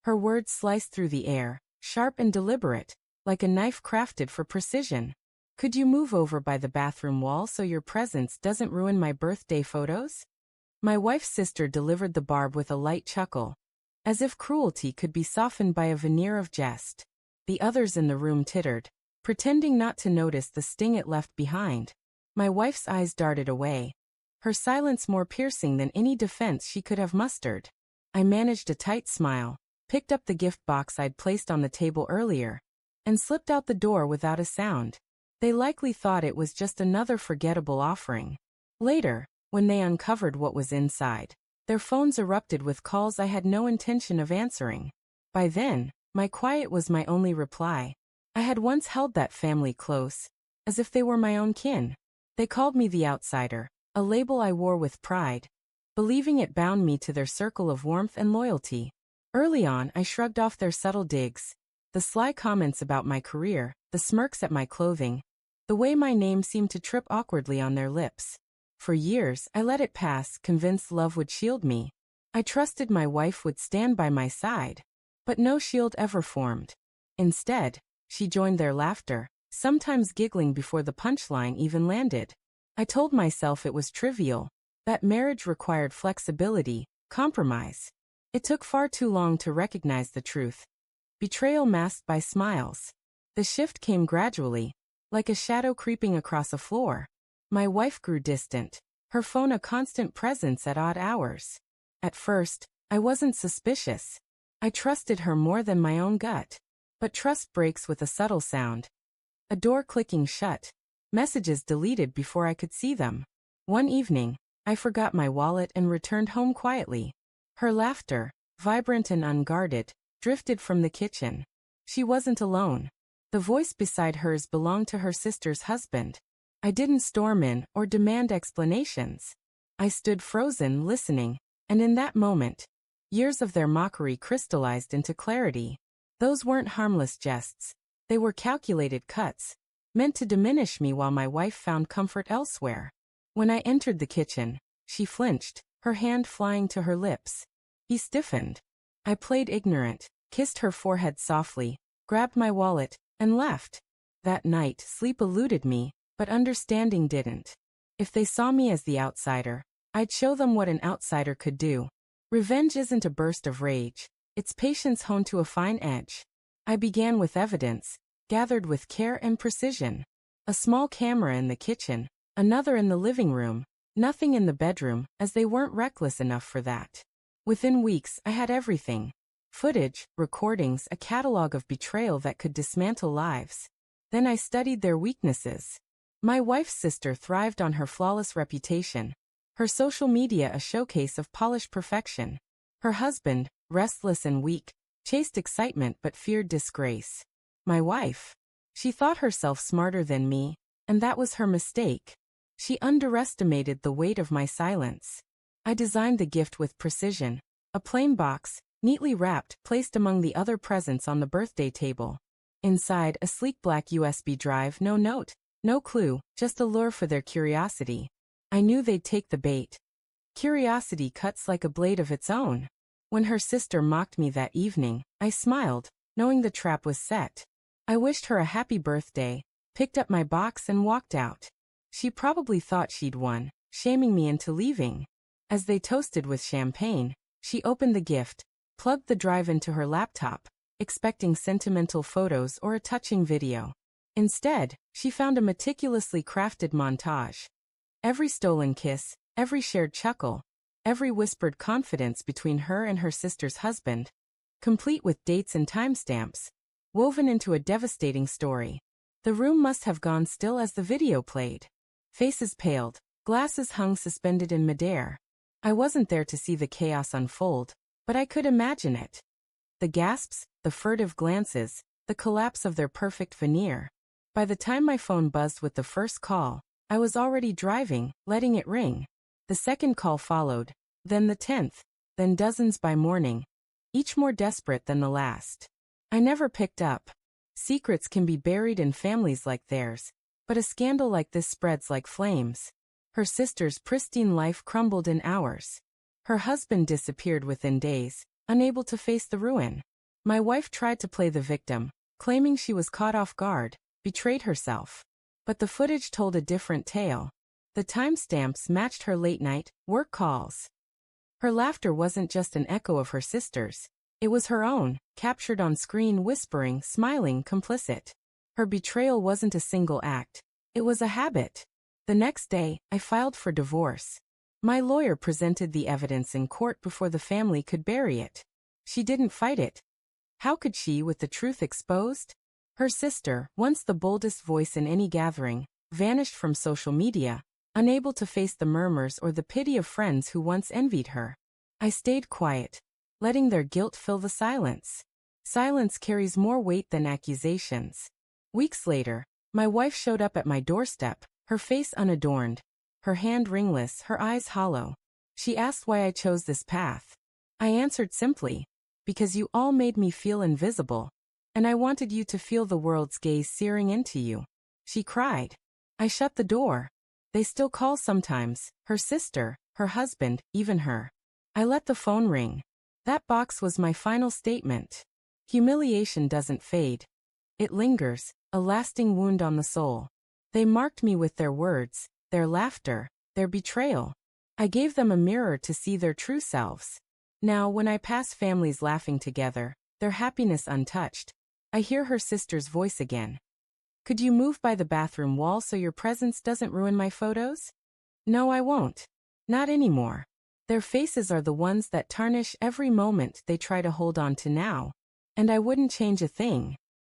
Her words sliced through the air, sharp and deliberate, like a knife crafted for precision. Could you move over by the bathroom wall so your presence doesn't ruin my birthday photos? My wife's sister delivered the barb with a light chuckle, as if cruelty could be softened by a veneer of jest. The others in the room tittered, pretending not to notice the sting it left behind. My wife's eyes darted away, her silence more piercing than any defense she could have mustered. I managed a tight smile, picked up the gift box I'd placed on the table earlier, and slipped out the door without a sound. They likely thought it was just another forgettable offering. Later, when they uncovered what was inside, their phones erupted with calls I had no intention of answering. By then, my quiet was my only reply. I had once held that family close, as if they were my own kin. They called me the outsider, a label I wore with pride, believing it bound me to their circle of warmth and loyalty. Early on, I shrugged off their subtle digs, the sly comments about my career, the smirks at my clothing, the way my name seemed to trip awkwardly on their lips. For years, I let it pass, convinced love would shield me. I trusted my wife would stand by my side. But no shield ever formed. Instead, she joined their laughter, sometimes giggling before the punchline even landed. I told myself it was trivial, that marriage required flexibility, compromise. It took far too long to recognize the truth. Betrayal masked by smiles. The shift came gradually, like a shadow creeping across a floor. My wife grew distant, her phone a constant presence at odd hours. At first, I wasn't suspicious. I trusted her more than my own gut. But trust breaks with a subtle sound. A door clicking shut, messages deleted before I could see them. One evening, I forgot my wallet and returned home quietly. Her laughter, vibrant and unguarded, drifted from the kitchen. She wasn't alone. The voice beside hers belonged to her sister's husband. I didn't storm in or demand explanations. I stood frozen, listening, and in that moment, years of their mockery crystallized into clarity. Those weren't harmless jests. They were calculated cuts, meant to diminish me while my wife found comfort elsewhere. When I entered the kitchen, she flinched, her hand flying to her lips. He stiffened. I played ignorant, kissed her forehead softly, grabbed my wallet, and left. That night, sleep eluded me, but understanding didn't. If they saw me as the outsider, I'd show them what an outsider could do. Revenge isn't a burst of rage. It's patience honed to a fine edge. I began with evidence, gathered with care and precision. A small camera in the kitchen, another in the living room, nothing in the bedroom, as they weren't reckless enough for that. Within weeks, I had everything. Footage, recordings, a catalog of betrayal that could dismantle lives. Then I studied their weaknesses. My wife's sister thrived on her flawless reputation. Her social media a showcase of polished perfection. Her husband, restless and weak, chased excitement but feared disgrace. My wife. She thought herself smarter than me, and that was her mistake. She underestimated the weight of my silence. I designed the gift with precision. A plain box, neatly wrapped, placed among the other presents on the birthday table. Inside, a sleek black USB drive, no note, no clue, just a lure for their curiosity. I knew they'd take the bait. Curiosity cuts like a blade of its own. When her sister mocked me that evening, I smiled, knowing the trap was set. I wished her a happy birthday, picked up my box and walked out. She probably thought she'd won, shaming me into leaving. As they toasted with champagne, she opened the gift, plugged the drive into her laptop, expecting sentimental photos or a touching video. Instead, she found a meticulously crafted montage. Every stolen kiss, every shared chuckle, every whispered confidence between her and her sister's husband, complete with dates and timestamps, woven into a devastating story. The room must have gone still as the video played. Faces paled, glasses hung suspended in midair. I wasn't there to see the chaos unfold, but I could imagine it. The gasps, the furtive glances, the collapse of their perfect veneer. By the time my phone buzzed with the first call, I was already driving, letting it ring. The second call followed, then the 10th, then dozens by morning, each more desperate than the last. I never picked up. Secrets can be buried in families like theirs, but a scandal like this spreads like flames. Her sister's pristine life crumbled in hours. Her husband disappeared within days, unable to face the ruin. My wife tried to play the victim, claiming she was caught off guard, betrayed herself. But the footage told a different tale. The timestamps matched her late-night, work calls. Her laughter wasn't just an echo of her sister's. It was her own, captured on screen, whispering, smiling, complicit. Her betrayal wasn't a single act. It was a habit. The next day, I filed for divorce. My lawyer presented the evidence in court before the family could bury it. She didn't fight it. How could she, with the truth exposed? Her sister, once the boldest voice in any gathering, vanished from social media, unable to face the murmurs or the pity of friends who once envied her. I stayed quiet, letting their guilt fill the silence. Silence carries more weight than accusations. Weeks later, my wife showed up at my doorstep, her face unadorned, her hand ringless, her eyes hollow. She asked why I chose this path. I answered simply, because you all made me feel invisible, and I wanted you to feel the world's gaze searing into you. She cried. I shut the door. They still call sometimes, her sister, her husband, even her. I let the phone ring. That box was my final statement. Humiliation doesn't fade. It lingers, a lasting wound on the soul. They marked me with their words, their laughter, their betrayal. I gave them a mirror to see their true selves. Now, when I pass families laughing together, their happiness untouched, I hear her sister's voice again. Could you move by the bathroom wall so your presence doesn't ruin my photos? No, I won't. Not anymore. Their faces are the ones that tarnish every moment they try to hold on to now. And I wouldn't change a thing.